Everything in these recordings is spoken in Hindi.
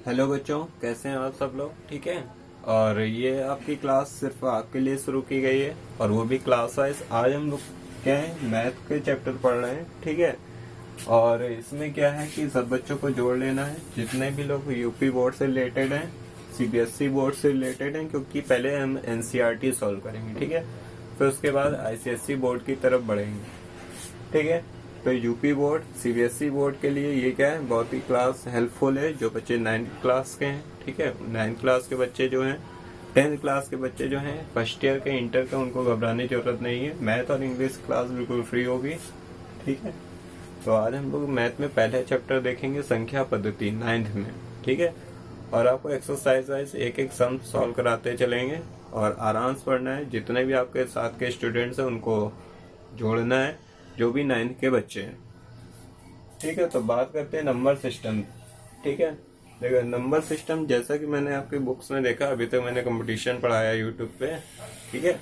हेलो बच्चों, कैसे हैं आप सब लोग? ठीक है। और ये आपकी क्लास सिर्फ आपके लिए शुरू की गई है, और वो भी क्लास वाइज। आज हम लोग क्या है, मैथ के चैप्टर पढ़ रहे हैं। ठीक है। और इसमें क्या है कि सब बच्चों को जोड़ लेना है, जितने भी लोग यूपी बोर्ड से रिलेटेड हैं, सीबीएसई बोर्ड से रिलेटेड हैं, क्योंकि पहले हम एनसीईआरटी सॉल्व करेंगे। ठीक है। फिर उसके बाद आईसीएसई बोर्ड की तरफ बढ़ेंगे। ठीक है। तो यूपी बोर्ड, सीबीएसई बोर्ड के लिए ये क्या है, बहुत ही क्लास हेल्पफुल है। जो बच्चे 9th क्लास के हैं, ठीक है, 9th क्लास के बच्चे जो हैं, 10th क्लास के बच्चे जो हैं, फर्स्ट ईयर के, इंटर के, उनको घबराने की जरूरत नहीं है। मैथ और इंग्लिश क्लास बिल्कुल फ्री होगी। ठीक है। तो आज हम लोग मैथ में पहला चैप्टर देखेंगे, संख्या पद्धति, 9th में। ठीक है। और आपको एक्सरसाइज वाइज एक एक सम सॉल्व कराते चलेंगे, और आराम से पढ़ना है। जितने भी आपके साथ के स्टूडेंट्स हैं उनको जोड़ना है, जो भी 9th के बच्चे हैं। ठीक है। तो बात करते हैं नंबर सिस्टम। ठीक है। देखो, नंबर सिस्टम जैसा कि मैंने आपके बुक्स में देखा, अभी तक मैंने कंपटीशन पढ़ाया यूट्यूब पे। ठीक है।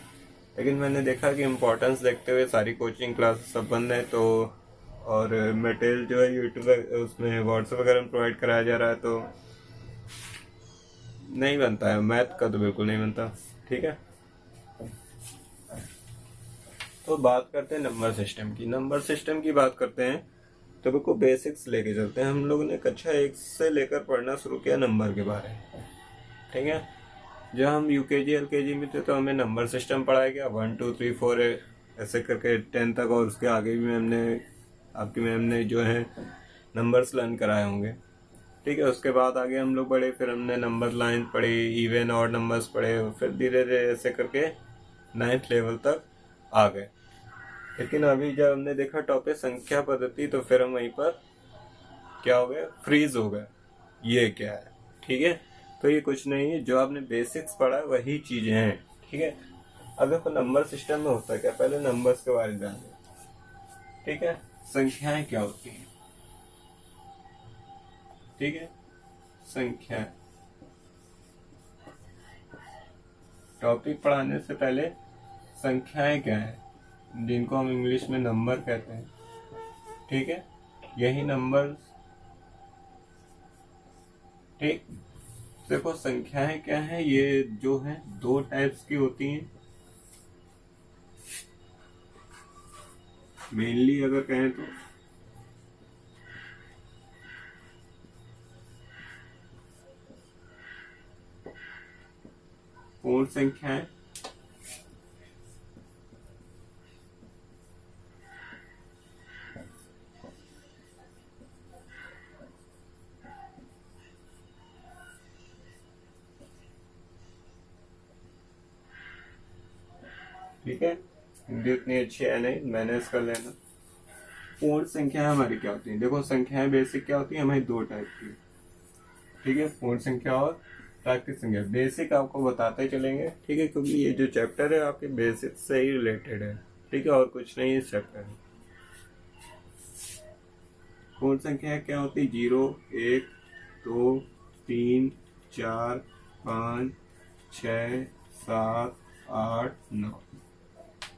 लेकिन मैंने देखा कि इम्पोर्टेंस देखते हुए सारी कोचिंग क्लास सब बंद है, तो और मटेरियल जो है यूट्यूब उसमें व्हाट्सएप वगैरह में प्रोवाइड कराया जा रहा है, तो नहीं बनता है। मैथ का तो बिल्कुल नहीं बनता। ठीक है। तो बात करते हैं नंबर सिस्टम की। नंबर सिस्टम की बात करते हैं तो बिल्कुल बेसिक्स लेके चलते हैं। हम लोगों ने कक्षा 1 से लेकर पढ़ना शुरू किया नंबर के बारे में। ठीक है। जब हम यूकेजी एलकेजी में थे तो हमें नंबर सिस्टम पढ़ाया गया, 1 2 3 4 ऐसे करके 10 तक, और उसके आगे भी आपकी मैम ने जो है नंबर्स लर्न कराए होंगे। ठीक है। उसके बाद आगे हम लोग बढ़े, फिर हमने नंबर लाइन पढ़ी, इवन और नंबर्स पढ़े, और फिर धीरे धीरे ऐसे करके 9th लेवल तक आ गए। लेकिन अभी जब हमने देखा टॉपिक संख्या पद्धति, तो फिर हम वहीं पर क्या हो गए, फ्रीज हो गए। ये क्या है? ठीक है। तो ये कुछ नहीं है, जो आपने बेसिक्स पढ़ा है वही चीजें हैं। ठीक है। अब देखो नंबर सिस्टम में होता है क्या, पहले नंबर्स के बारे में जानिए। ठीक है। संख्याएं क्या होती हैं? ठीक है। संख्या, टॉपिक पढ़ाने से पहले संख्याएं क्या है, जिनको हम इंग्लिश में नंबर कहते हैं। ठीक है। यही नंबर। ठीक। देखो संख्याएं क्या है, ये जो है दो टाइप्स की होती हैं मेनली, अगर कहें तो। पूर्ण संख्याएं, ठीक है। हिंदी उतनी अच्छी है नहीं, मैनेज कर लेना। पूर्ण संख्याएं हमारी क्या होती हैं? देखो संख्याएं बेसिक क्या होती है हमारी, दो टाइप की। ठीक है। पूर्ण संख्या और प्राकृतिक संख्या। बेसिक आपको बताते चलेंगे, ठीक है, क्योंकि ये जो चैप्टर है आपके बेसिक से ही रिलेटेड है। ठीक है। और कुछ नहीं इस चैप्टर में। पूर्ण संख्या क्या होती है? 0 1 2 3 4 5 6 7 8 9।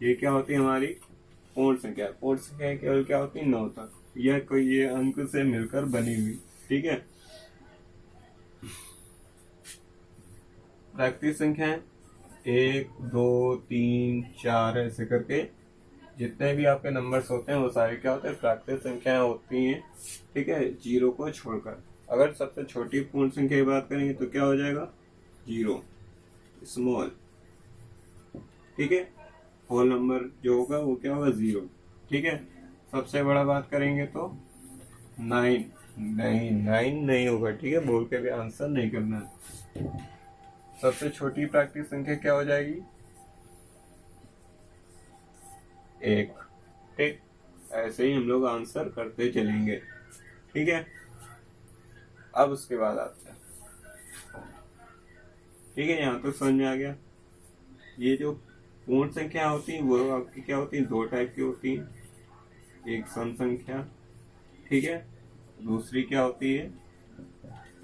ये क्या होती है हमारी पूर्ण संख्या। पूर्ण संख्या केवल क्या होती है, 9 तक। यह कोई ये अंक से मिलकर बनी हुई। ठीक है। प्राकृतिक संख्या 1 2 3 4 ऐसे करके जितने भी आपके नंबर्स होते हैं वो सारे क्या होते हैं, प्राकृतिक संख्याएं होती हैं। ठीक है। 0 को छोड़कर। अगर सबसे छोटी पूर्ण संख्या की बात करेंगे तो क्या हो जाएगा, 0 स्मॉल। ठीक है। होल नंबर जो होगा वो क्या होगा, 0। ठीक है। सबसे बड़ा बात करेंगे तो 9। नहीं, 9 नहीं होगा। ठीक है। बोल के भी आंसर नहीं करना है। सबसे छोटी प्राकृतिक संख्या क्या हो जाएगी, 1। ठीक। ऐसे ही हम लोग आंसर करते चलेंगे। ठीक है। अब उसके बाद आते हैं। ठीक है। यहाँ तो समझ में आ गया। ये जो पूर्ण संख्या होती है वो आपकी क्या होती है, दो टाइप की होती है। एक सम संख्या, ठीक है, दूसरी क्या होती है,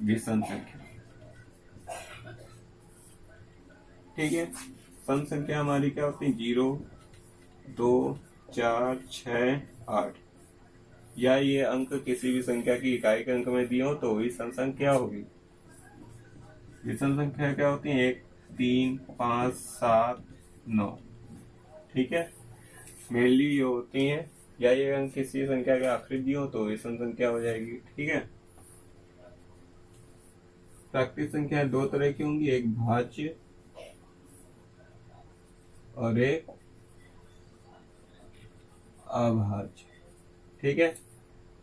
विषम संख्या। ठीक है। सम संख्या हमारी क्या होती है, 0 2 4 6 8, या ये अंक किसी भी संख्या की इकाई के अंक में दिए हो तो वही सम संख्या होगी। विषम संख्या क्या होती है? 1, 3, 5, 7, 9। ठीक है, मेनली ये होती हैं, या ये अंक किसी संख्या के आखिरी दिए हो तो विषम संख्या हो जाएगी। ठीक है, प्राकृतिक संख्या दो तरह की होंगी, एक भाज्य और एक अभाज्य। ठीक है,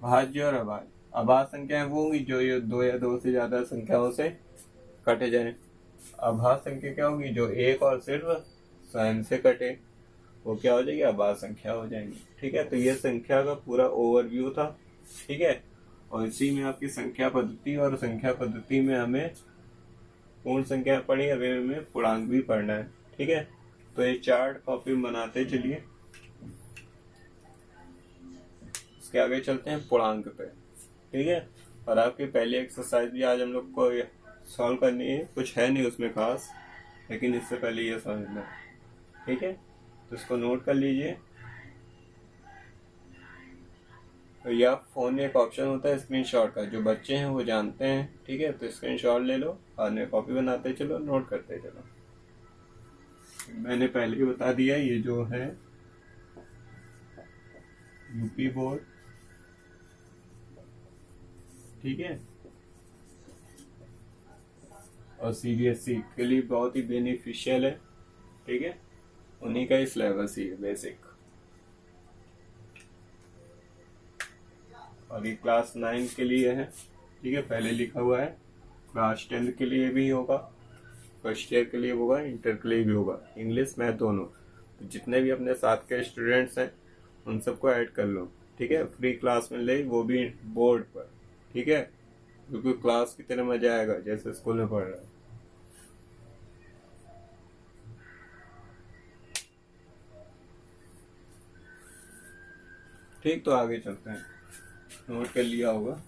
भाज्य और अभाज्य। अभाज्य संख्याएं वो होंगी जो ये दो या दो से ज्यादा संख्याओं से कटे जाए। अभाज्य संख्या क्या होगी? जो एक और सिर्फ स्वयं से कटे, वो क्या हो जाएगी? अभाज्य संख्या हो जाएंगी। ठीक है, तो ये संख्या का पूरा ओवरव्यू था। ठीक है, और इसी में आपकी संख्या पद्धति, और संख्या पद्धति में हमें पूर्ण संख्या पढ़ी, अभी हमें पूर्णांक भी पढ़ना है। ठीक है, तो ये चार्ट कॉपी बनाते चलिए, इसके आगे चलते हैं पूर्णांक पे। ठीक है, और आपकी पहली एक्सरसाइज भी आज हम लोग को सॉल्व करनी है, कुछ है नहीं उसमें खास, लेकिन इससे पहले ये समझना है। ठीक है, तो इसको नोट कर लीजिए। तो या फोन में एक ऑप्शन होता है स्क्रीनशॉट का, जो बच्चे हैं वो जानते हैं। ठीक है, तो स्क्रीनशॉट ले लो और कॉपी बनाते चलो, नोट करते चलो। मैंने पहले ही बता दिया, ये जो है यूपी बोर्ड, ठीक है, और सीबीएसई के लिए बहुत ही बेनिफिशियल है। ठीक है, उन्हीं का ही सिलेबस ही है बेसिक, और ये क्लास 9 के लिए है। ठीक है, पहले लिखा हुआ है, क्लास 10 के लिए भी होगा, फर्स्ट ईयर के लिए होगा, इंटर के लिए भी होगा, इंग्लिश मैथ दोनों। तो जितने भी अपने साथ के स्टूडेंट्स हैं उन सबको ऐड कर लो। ठीक है, फ्री क्लास मिल रही, वो भी बोर्ड पर। ठीक है, क्योंकि क्लास की तरह मजा आएगा जैसे स्कूल में पढ़ रहा है। ठीक, तो आगे चलते हैं, नोट कर लिया होगा।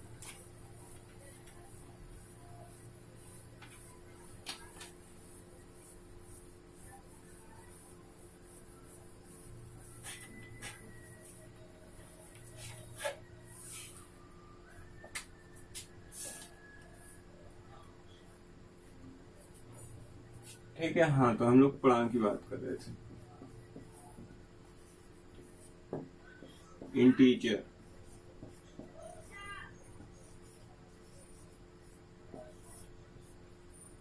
ठीक है, हाँ, तो हम लोग पूर्णांक की बात कर रहे थे। इंटीजर,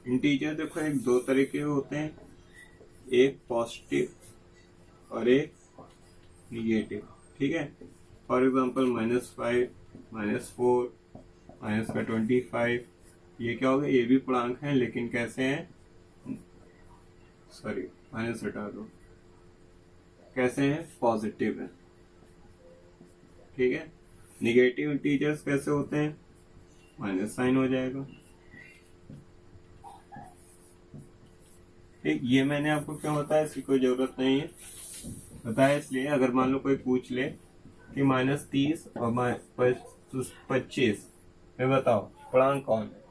इंटीजर देखो एक दो तरह के होते हैं, एक पॉजिटिव और एक निगेटिव। ठीक है, फॉर एग्जांपल -5, -4, -25, ये क्या हो गया? ये भी पूर्णांक हैं, लेकिन कैसे हैं? सॉरी, माइनस हटा दो, कैसे हैं? पॉजिटिव है। ठीक है, निगेटिव इंटीजर्स कैसे होते हैं? माइनस साइन हो जाएगा। ठीक, ये मैंने आपको क्यों बताया, इसकी कोई जरूरत नहीं है, बताया इसलिए अगर मान लो कोई पूछ ले कि -30 और -25 में बताओ पूर्णांक कौन है,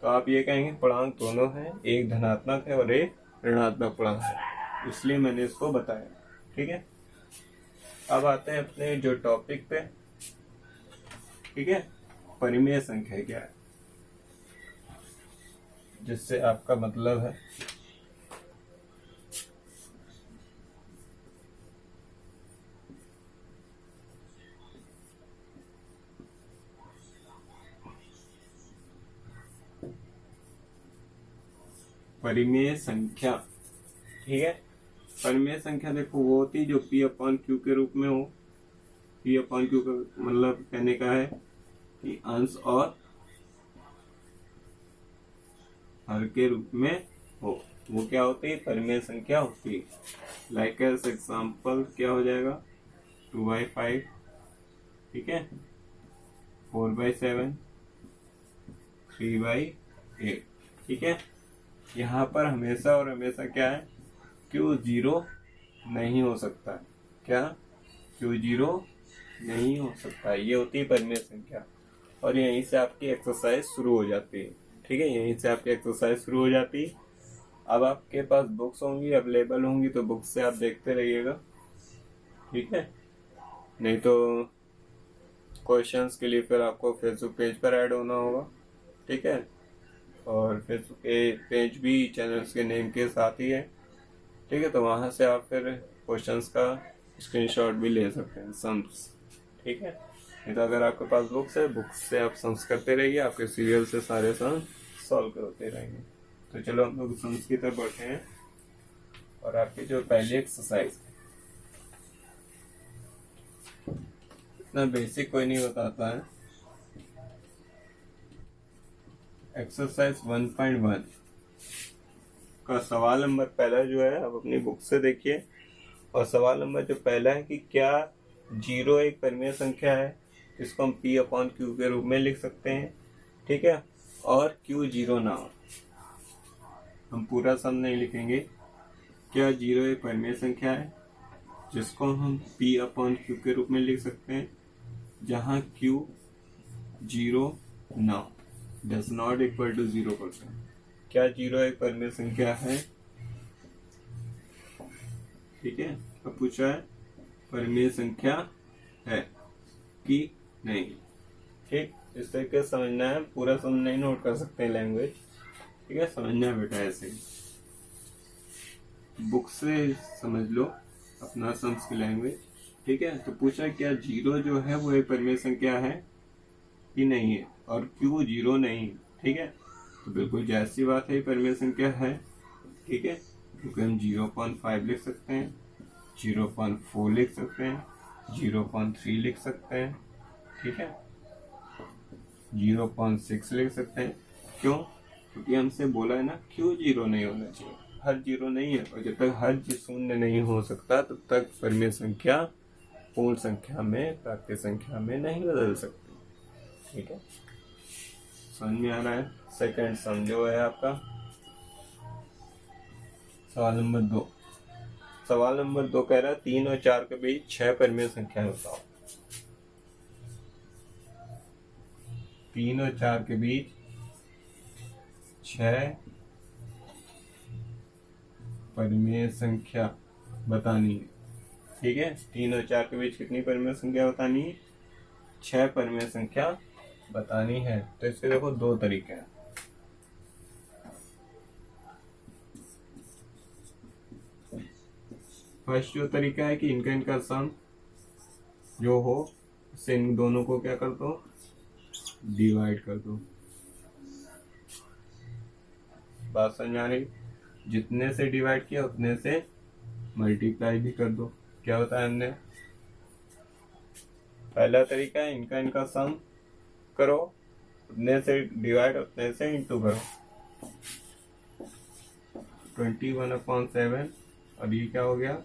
तो आप ये कहेंगे पूर्णांक दोनों हैं, एक धनात्मक है और एक ऋणात्मक पूर्णांक है, इसलिए मैंने इसको बताया। ठीक है, अब आते हैं अपने जो टॉपिक पे। ठीक है, परिमेय संख्या क्या है, जिससे आपका मतलब है परिमेय संख्या। ठीक है, परिमेय संख्या देखो वो होती है जो P/Q के रूप में हो। P/Q का मतलब कहने का है कि अंश और हर के रूप में हो, वो क्या होती है? परिमेय संख्या होती है। लाइक एस एग्जाम्पल क्या हो जाएगा? 2/5, ठीक है, 4/7, 3/8। ठीक है, यहाँ पर हमेशा और हमेशा क्या है? Q 0 नहीं हो सकता। क्या? Q 0 नहीं हो सकता। ये होती है परिमेय संख्या, और यहीं से आपकी एक्सरसाइज शुरू हो जाती है। ठीक है, यहीं से आपकी एक्सरसाइज शुरू हो जाती है। अब आपके पास बुक्स होंगी, अवेलेबल होंगी, तो बुक्स से आप देखते रहिएगा। ठीक है, नहीं तो क्वेश्चंस के लिए फिर आपको फेसबुक पेज पर ऐड होना होगा। ठीक है, और फेसबुक के पेज भी चैनल्स के नेम के साथ ही है। ठीक है, तो वहाँ से आप फिर क्वेश्चंस का स्क्रीनशॉट भी ले सकते हैं, सम्स। ठीक है, नहीं तो अगर आपके पास बुक्स है, बुक्स से आप सम्स करते रहिए, आपके सीरियल से सारे सम्स सॉल्व करते रहेंगे। तो चलो हम लोग सम्स की तरफ बढ़ते हैं। और आपकी जो पहली एक्सरसाइज, इतना बेसिक कोई नहीं बताता है। एक्सरसाइज 1.1 का सवाल नंबर पहला जो है, आप अपनी बुक से देखिए। और सवाल नंबर जो पहला है कि क्या 0 एक परिमेय संख्या है, इसको हम P/Q के रूप में लिख सकते हैं। ठीक है, और Q 0 ना हो, हम पूरा सम नहीं लिखेंगे। क्या 0 एक परिमेय संख्या है जिसको हम P/Q के रूप में लिख सकते हैं, जहां Q 0 ना हो, डज नॉट इक्वल टू 0%। क्या 0 एक परिमेय संख्या है? ठीक है, अब पूछा है परिमेय संख्या है कि नहीं। ठीक, इस तरीके से समझना है, पूरा समझ नहीं नोट कर सकते हैं लैंग्वेज। ठीक है, समझना है बेटा, ऐसे ही बुक से समझ लो अपना सम्स की लैंग्वेज। ठीक है, तो पूछा क्या 0 जो है वो एक परिमेय संख्या है कि नहीं है, और Q 0 नहीं है। ठीक है, तो बिल्कुल जैसी बात है, परिमेय संख्या है। ठीक है, क्योंकि हम 0.5 लिख सकते हैं, 0.4 लिख सकते हैं, 0.3 लिख सकते हैं। ठीक है, 0.6 लिख सकते हैं। क्यों? क्योंकि हमसे बोला है ना, Q 0 नहीं होना चाहिए, हर 0 नहीं है। और जब तक हर शून्य नहीं हो सकता, तब तक परिमेय संख्या पूर्ण संख्या में, प्राकृतिक संख्या में नहीं बदल सकती। ठीक है, समझ में आ रहा है? सेकंड सम जो है आपका सवाल नंबर 2। सवाल नंबर 2 कह रहा है 3 और 4 के बीच 6 परिमेय संख्या बताओ। 3 और 4 के बीच 6 परिमेय संख्या बतानी है। ठीक है, 3 और 4 के बीच कितनी परिमेय संख्या बतानी है? 6 परिमेय संख्या बतानी है। तो इसके देखो 2 तरीके हैं। फर्स्ट जो तरीका है कि इनका सम जो हो, उससे इन दोनों को क्या कर दो, डिवाइड कर दो। बात समझ आ रही? जितने से डिवाइड किया उतने से मल्टीप्लाई भी कर दो। क्या बताया हमने? पहला तरीका है इनका सम करो, उतने से डिवाइड, उतने से इंटू करो। 21/7 और ये क्या हो गया,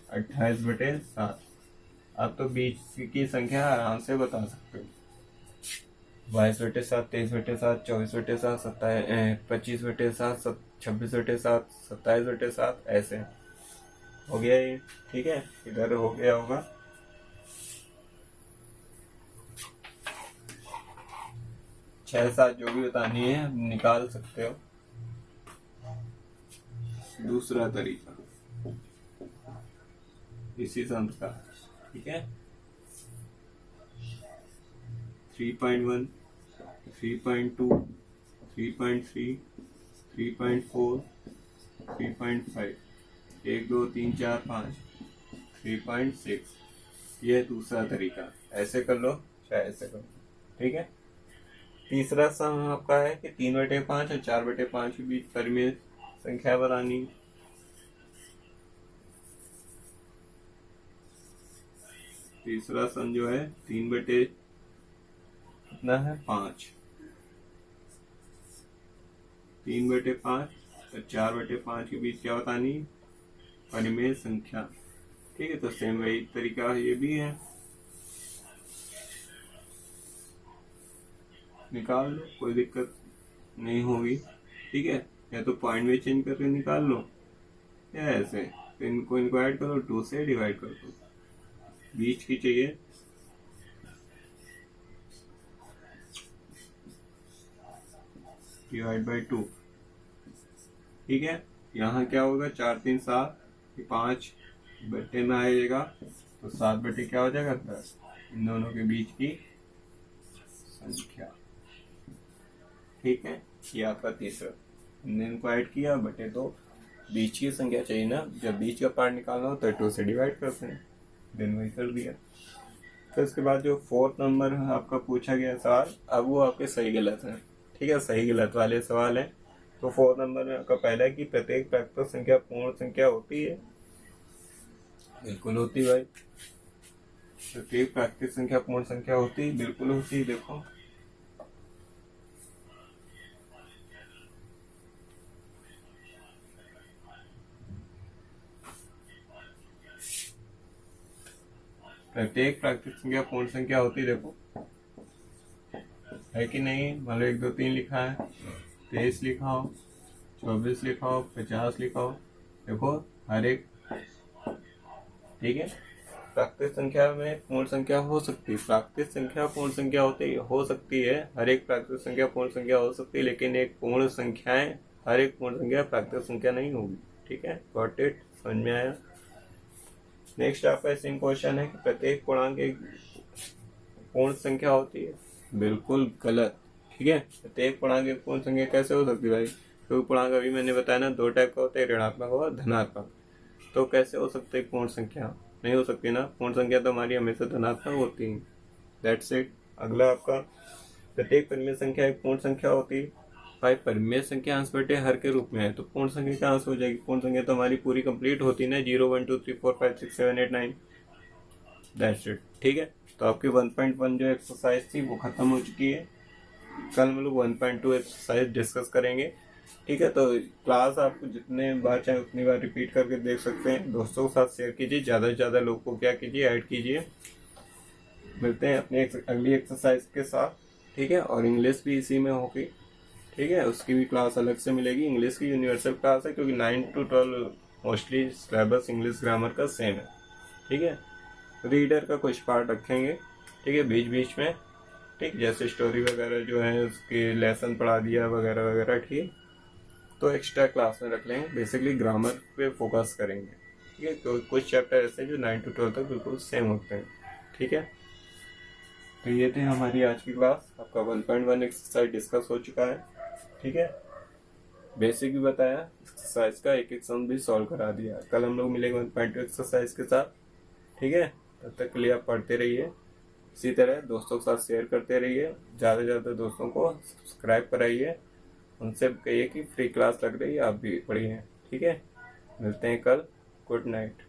28/7। आप तो बीच की संख्या आराम से बता सकते हो, 22/7, 23/7, 24/7, 25/7, 26/7, 27/7, ऐसे हो गया ये। ठीक है, इधर हो गया होगा। छह सात जो भी बतानी है निकाल सकते हो। दूसरा तरीका इसी सम का, ठीक है, 3.1, 3.2, 3.3, 3.4, 3.5, 1 2 3 4 5, 3.6। ये दूसरा तरीका, ऐसे कर लो चाहे ऐसे कर लो। ठीक है, तीसरा सम आपका है कि 3/5 और 4/5 के बीच परिमेय संख्या बनानी। तीसरा सम जो है 3/5 कितना है, 5। 3/5 और 4/5 के बीच क्या बतानी, परिमेय संख्या। ठीक है, तो सेम वही तरीका ये भी है, निकाल लो, कोई दिक्कत नहीं होगी। ठीक है, या तो पॉइंट में चेंज करके निकाल लो, या ऐसे तो इनको ऐड करो, 2 से डिवाइड कर दो। बीच की चाहिए, डिवाइड बाई 2। ठीक है, यहाँ क्या होगा, 4 3 7, 5 बट्टे में आएगा, तो 7 बट्टे क्या हो जाएगा, 10। इन दोनों के बीच की संख्या। ठीक है, ये आपका तीसरा। हमने इनको ऐड किया बटे 2, बीच की संख्या चाहिए ना, जब बीच का पार्ट निकालना हो तो 2 से डिवाइड करते हैं, देन वही कर दिया। तो इसके बाद जो 4th नंबर आपका पूछा गया सवाल, अब वो आपके सही गलत है, ठीक है, सही गलत वाले सवाल है। तो 4th नंबर में आपका पहला है कि प्रत्येक प्राकृत संख्या पूर्ण संख्या होती है। बिल्कुल होती है भाई, प्रत्येक प्राकृत संख्या पूर्ण संख्या होती है, बिल्कुल होती है। देखो प्रत्येक प्राकृत संख्या पूर्ण संख्या होती है, देखो है कि नहीं। मान लो 1 2 3 लिखा है, 23 लिखा हो, 24 लिखा हो, 50 लिखा हो, देखो हर एक, ठीक है। प्राकृत संख्या में पूर्ण संख्या हो सकती है, प्राकृत संख्या पूर्ण संख्या हो सकती है, हर एक प्राकृत संख्या पूर्ण संख्या हो सकती है, लेकिन एक पूर्ण संख्याएं हर एक पूर्ण संख्या प्राकृत संख्या नहीं होगी, ठीक है। गॉट इट, समझ में आया। नेक्स्ट आपका सेम क्वेश्चन है कि प्रत्येक पूर्णांक एक पूर्ण संख्या होती है, बिल्कुल गलत, ठीक है। प्रत्येक पूर्णांक एक पूर्ण संख्या कैसे हो सकती है भाई, क्योंकि पूर्णांक अभी मैंने बताया ना 2 टाइप का होता है, ऋणात्मक और धनात्मक। तो कैसे हो सकते है पूर्ण संख्या, नहीं हो सकती ना, पूर्ण संख्या तो हमारी हमेशा धनात्मक होती है। That's it. अगला आपका प्रत्येक परिमेय संख्या एक पूर्ण संख्या होती है। भाई परिमेय संख्या अंश बटे हर के रूप में है, तो पूर्ण संख्या का अंश हो जाएगी। पूर्ण संख्या तो हमारी पूरी कंप्लीट होती है ना, 0 1 2 3 4 5 6 7 8 9, दैट्स इट, ठीक है। तो आपकी 1.1 जो एक्सरसाइज थी वो खत्म हो चुकी है। कल हम लोग 1.2 एक्सरसाइज डिस्कस करेंगे, ठीक है। तो क्लास आपको जितने बार चाहे उतनी बार रिपीट करके देख सकते हैं। दोस्तों के साथ शेयर कीजिए, ज़्यादा से ज़्यादा लोग को क्या कीजिए, ऐड कीजिए। मिलते हैं अपनी अगली एक्सरसाइज के साथ, ठीक है। और इंग्लिश भी इसी में होगी, ठीक है, उसकी भी क्लास अलग से मिलेगी। इंग्लिश की यूनिवर्सल क्लास है, क्योंकि 9 to 12 mostly syllabus English grammar का सेम है, ठीक है। रीडर का कुछ पार्ट रखेंगे, ठीक है, बीच बीच में, ठीक, जैसे स्टोरी वगैरह जो है उसके लेसन पढ़ा दिया वगैरह वगैरह, ठीक। तो एक्स्ट्रा क्लास में रख लेंगे, बेसिकली ग्रामर पे फोकस करेंगे, ठीक है। तो कुछ चैप्टर ऐसे जो 9 to 12 तक बिल्कुल सेम होते हैं, ठीक है। तो ये थे हमारी आज की क्लास। आपका 1.1 एक्सरसाइज डिस्कस हो चुका है, ठीक है। बेसिक भी बताया, एक्सरसाइज का एक एक सम भी सॉल्व करा दिया। कल हम लोग मिलेंगे 1.2 एक्सरसाइज के साथ, ठीक है। तब तक के लिए आप पढ़ते रहिए, इसी तरह दोस्तों के साथ शेयर करते रहिए, ज़्यादा से ज़्यादा दोस्तों को सब्सक्राइब कराइए, उनसे कहिए कि फ्री क्लास लग रही है, आप भी पढ़िए, ठीक है। मिलते हैं कल, गुड नाइट।